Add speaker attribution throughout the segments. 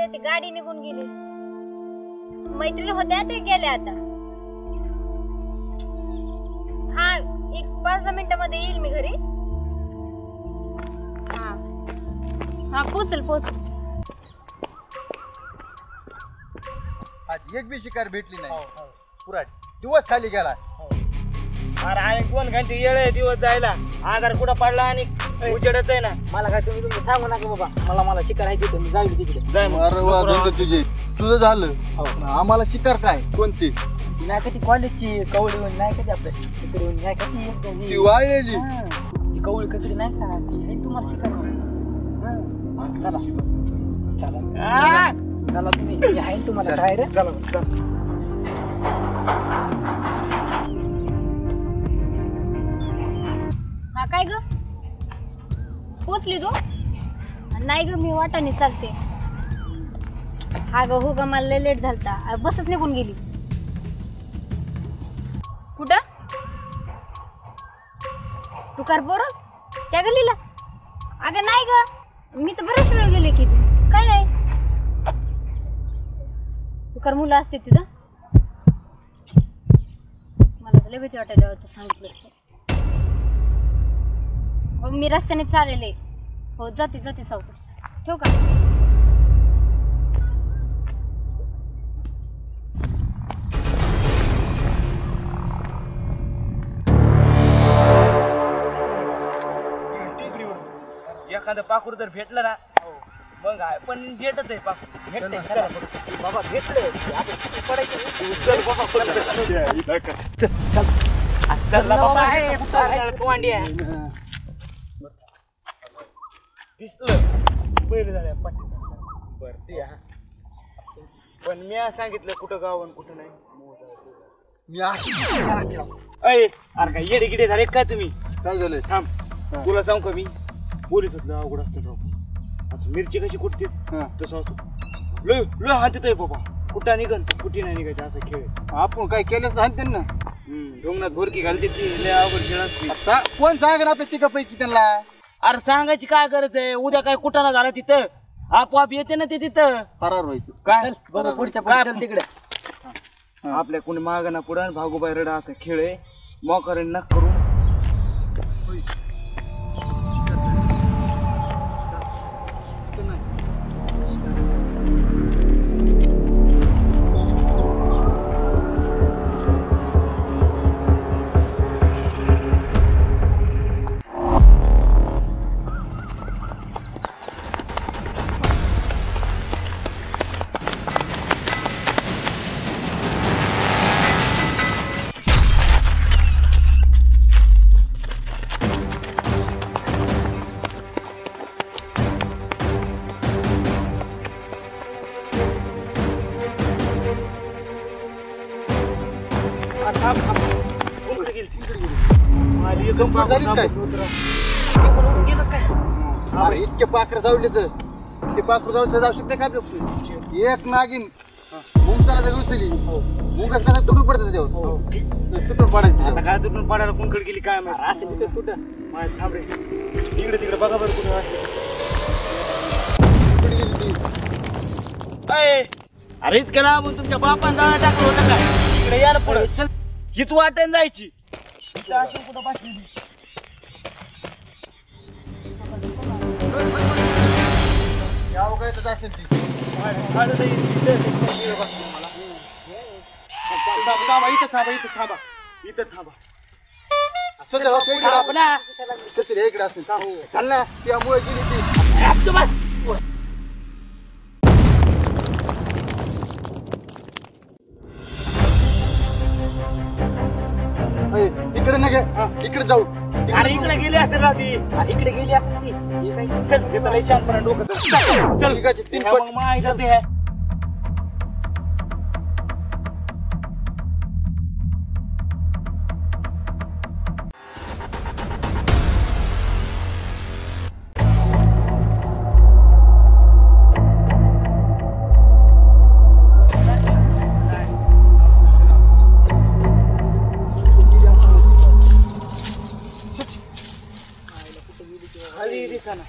Speaker 1: रे ती गाडी निघून गेली मैत्रीण होत्या ते गेल्या आता हा एक 5-10 मिनिटांमध्ये येईल मी घरी हा हा पोचल
Speaker 2: आज एक बी शिकार भेटली नाही पुरा दिवस खाली गेला
Speaker 3: अरे आणि 2 घंटे येळे दिवस जायला आधार कुठं पडला आणि उजेडच आहे ना
Speaker 4: मला काय तुम्ही सांगू नका बाबा मला शिकार आहे तिथे मी जाईल तिकडे
Speaker 2: अरे वा तुझे तुझं झालं आम्हाला शिकार काय कोणती
Speaker 4: नाही का ती कॉलेजची कवळी होऊन नाही का ती आपल्या तिकडे येऊन नाही का
Speaker 2: ती वाळलेली
Speaker 4: ती कवळी कधी नाही का ती आहे तुम्हाला शिकार चला चला तुम्ही मी आहे तुम्हाला काय रे
Speaker 3: चला
Speaker 1: हा काय ग पोचली तू नाही ग मी वाटाने चालते हा ग हो ग मला लय लेट झालता बसच निघून गेली कुठं तू कर बरं त्या गलीला अगं नाही ग मी तर बरेच वेळ गेले की काय नाही तू कर मुलं असते तिथं मला तर लय भीती वाटायला तू सांगितलं हो मी रस्त्याने चाललेले हो जाते सावकाश ठेवू का
Speaker 3: एखादं पाखूर जर भेटलं ना मग आहे पण भेटत आहे पाखूर भेटते
Speaker 4: बाबा भेटले
Speaker 3: दिसलं पहिले झाल्या बर ते पण मी सांगितलं कुठं गाव आणि कुठं नाही अरे काय येडे गिडे झाले काय तुम्ही
Speaker 2: काय झालं
Speaker 3: थांब तुला सांगू का मी पोलीस होतलं अवघड असतं राव असं मिरची कशी कुठते तसं असं लय हात येतोय बाबा कुठं निघन कुठे नाही निघायचं असं खेळ
Speaker 2: आपण काय केलंच नाही त्यांना
Speaker 3: डोंगरात भोरकी घालते ती लय अवघड खेळ असते
Speaker 2: कोण सांग ना आपल्या तिघापैकी त्यांना
Speaker 3: अरे सांगायची काय गरज आहे उद्या काय कुठं झाला तिथं आपोआप येते ना ते तिथं
Speaker 2: फरार व्हायचं
Speaker 3: काय
Speaker 4: पुढच्या तिकडे
Speaker 3: आपल्या कोणी मागना पुढं भागोबाई रडा असं खेळ आहे मोकर नक करू
Speaker 2: इतके पाखर जावले ते पाखर जाऊ शकते का एक नागिन मुंगसाला जर उचली मुंगस कसा तुटून पडतं त्याच्यावर तुटून पडायचं
Speaker 3: काय तुटून पडायला कुंकड गेली काय असं तिथं कुठं थांब रे इकडे तिकडे बघा बरं कुठं अरे इतकं ना मग तुमच्या बापान जाळा टाकलं होतं का इकडे या ना पुढे चल हीच वाटेन जायची कुठं बसली
Speaker 2: असेल ती
Speaker 3: इथं थांबा
Speaker 2: इकडे असेल चाल ना त्यामुळे गेली ती इकडे ना इकडे जाऊ
Speaker 3: अरे इकडे गेली असेल ना ती इकडे गेली असेल शांतपणा डोकं चल
Speaker 2: 3
Speaker 3: मग माहिती आहे खाली दिसना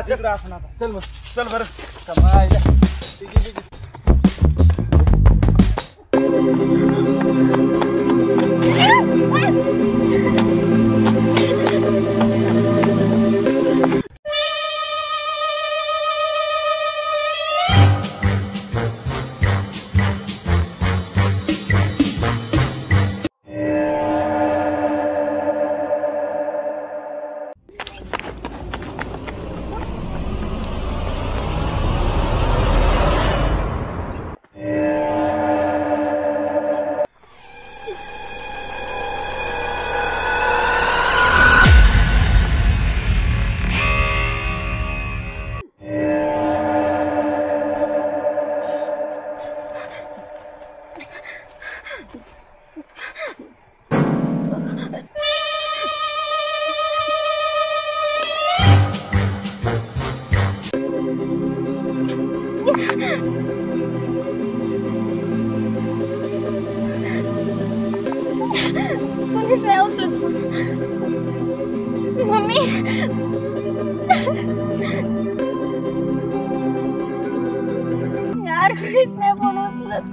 Speaker 3: तिकडं असं आता.
Speaker 2: चल मग
Speaker 3: चल बरं.
Speaker 2: समायला. ठीक आहे, ठीक आहे.
Speaker 1: कोणीच नाही उचलत. मम्मी यार कोणीच नाही फोन उचलत.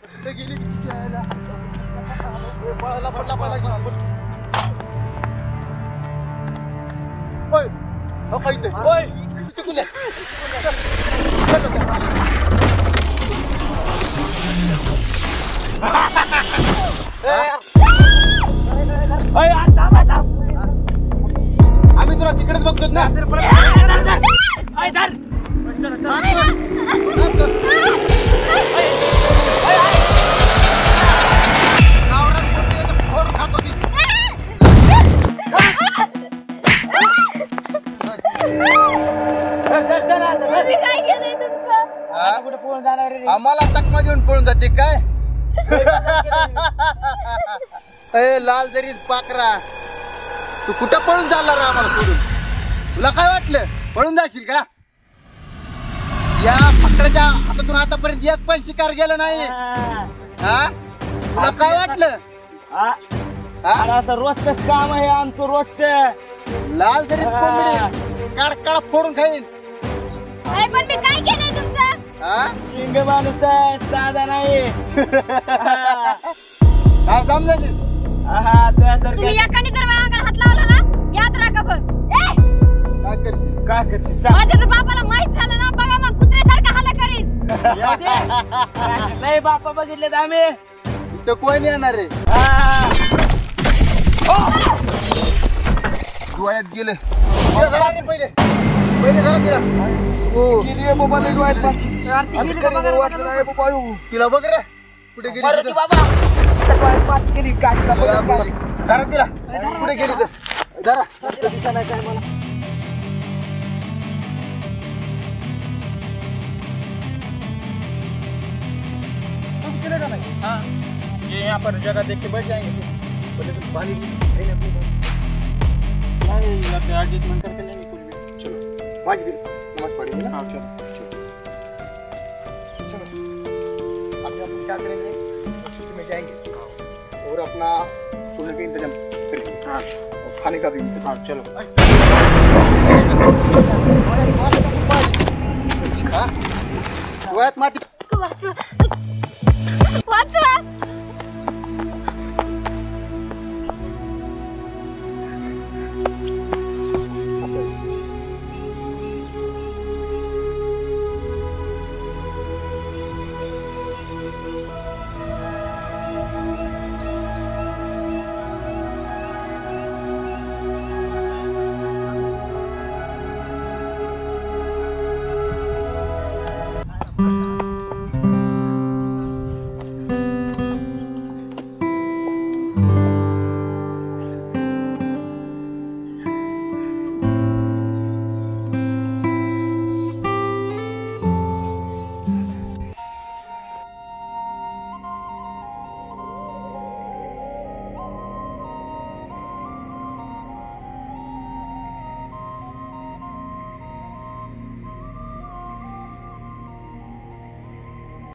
Speaker 2: कुठे गेली ती जायला? पळायला पडला पळायला गेली. ओय, हो काय इथे?
Speaker 3: ओय,
Speaker 2: चुकून द्या.
Speaker 3: ओय, आज थांब, आज थांब.
Speaker 2: आम्ही तुला तिकडेच बघतो ना.
Speaker 3: ओय, धर.
Speaker 1: मम्मी काय केलंय तुमचं?
Speaker 4: कुठे पळून जाणार रे?
Speaker 2: आम्हाला चकमा देऊन पळून जाते काय? ए लाल जरी पाकरा, तू कुठं पळून चालला रे आम्हाला सोडून? तुला काय वाटलं पळून जाशील का? या पकड्याच्या हातातून आतापर्यंत एक पण शिकार गेला नाही. हा तुला काय वाटलं?
Speaker 3: हा?
Speaker 2: हा?
Speaker 3: अरे आता रोजच काम आहे आमचं रोजच.
Speaker 2: लाल जरी कोंबडी काड काड फोडून खाईन.
Speaker 1: अरे पण मी काय केलंय तुमचं?
Speaker 2: हा
Speaker 3: किंग माणूस आहे, साधा नाही.
Speaker 2: काय समजायलीस?
Speaker 3: हा, तुझ्यासारखं
Speaker 1: तुम्ही एकाने जर माझ्या अंगाला हात लावला ना, याद राखा बघ.
Speaker 2: काय करते?
Speaker 3: काय करते? सांग.
Speaker 1: माझ्या जर बापाला माहित झालं ना, बघा मग कुत्र्यासारखा हल्ला करीन.
Speaker 3: येऊ दे. लय बापा बघितलेत आम्ही.
Speaker 2: इथं कोण येणार रे?
Speaker 3: हा.
Speaker 2: डोळ्यात गेले. पहिले पहिले घरात गेला. गेली आहे बाबा लई डोळ्यात पाणी. तिला बघ रे कुठे गेली
Speaker 3: बरं ती
Speaker 2: तिथं.
Speaker 3: बाबा. सकाळी पाच केली, काढला बघ काय.
Speaker 2: घरात गेला कुठे गेली तर जरा
Speaker 3: दिसणार काय मला.
Speaker 2: केलं का नाही? हाँ ये यहाँ पर जगह देख के बैठ जाएंगे. बोले तो पानी एडजस्टमेंट करके लेंगे कुछ भी. चलो 5 दिन नमाज पढ़ेंगे ना. हाँ चलो चलो. अभी हम क्या करेंगे? मस्जिद में जाएंगे और अपना सोने का इंतजाम करेंगे. हाँ और खाने का भी इंतजाम. हाँ चलो. हाँ डोळ्यात माती.
Speaker 1: वाचा.